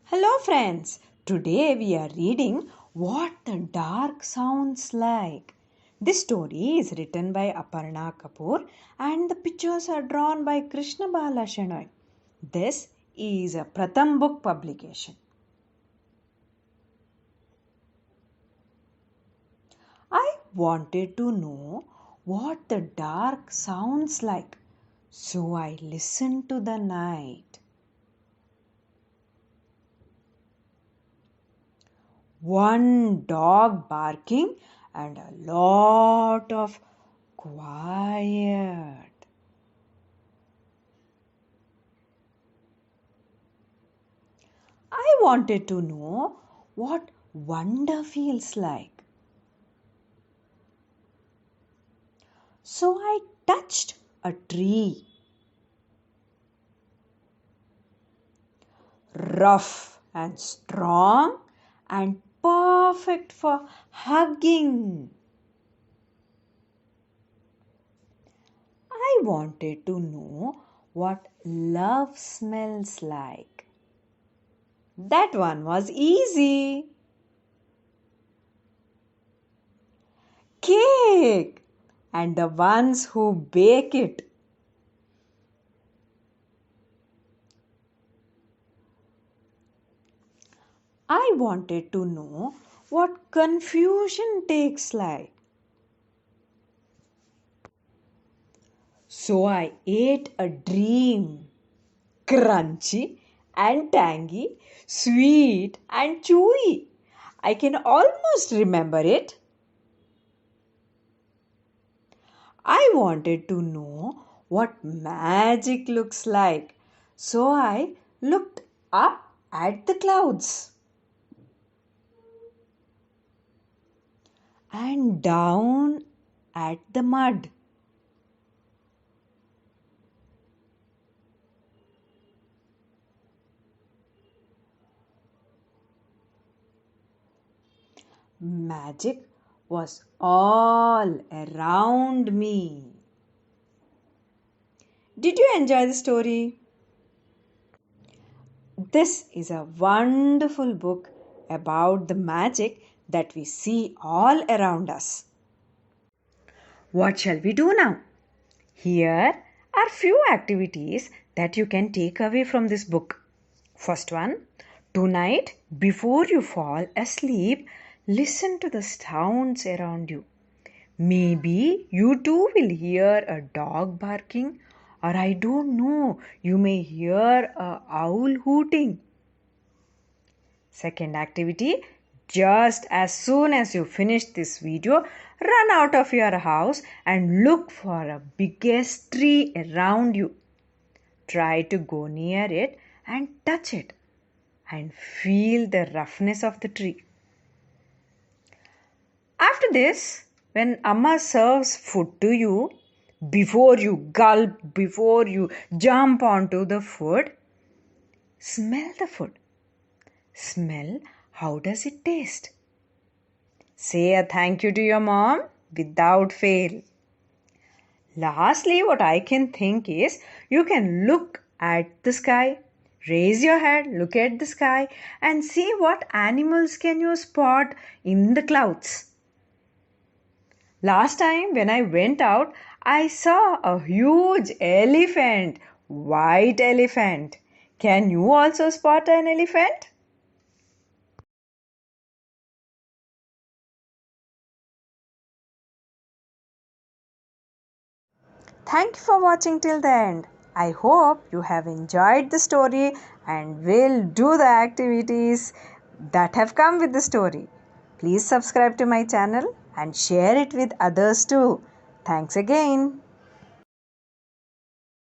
Hello friends, today we are reading What the Dark Sounds Like. This story is written by Aparna Kapoor and the pictures are drawn by Krishna Bala Shenoy. This is a Pratham Book publication. I wanted to know what the dark sounds like, so I listened to the night. One dog barking and a lot of quiet. I wanted to know what wonder feels like. So I touched a tree. Rough and strong and perfect for hugging. I wanted to know what love smells like. That one was easy. Cake and the ones who bake it. I wanted to know what confusion takes like. So I ate a dream. Crunchy and tangy, sweet and chewy. I can almost remember it. I wanted to know what magic looks like. So I looked up at the clouds and down at the mud. Magic was all around me. Did you enjoy the story? This is a wonderful book about the magic that we see all around us. What shall we do now? Here are few activities that you can take away from this book. First one, tonight before you fall asleep, listen to the sounds around you. Maybe you too will hear a dog barking, or I don't know, you may hear a owl hooting. Second activity, just as soon as you finish this video, run out of your house and look for a biggest tree around you. Try to go near it and touch it and feel the roughness of the tree. After this, when Amma serves food to you, before you gulp, before you jump onto the food, smell the food. Smell how does it taste. Say a thank you to your mom without fail. Lastly, what I can think is you can look at the sky. Raise your head, look at the sky and see what animals can you spot in the clouds. Last time when I went out, I saw a huge elephant, white elephant. Can you also spot an elephant? Thank you for watching till the end. I hope you have enjoyed the story and will do the activities that have come with the story. Please subscribe to my channel and share it with others too. Thanks again.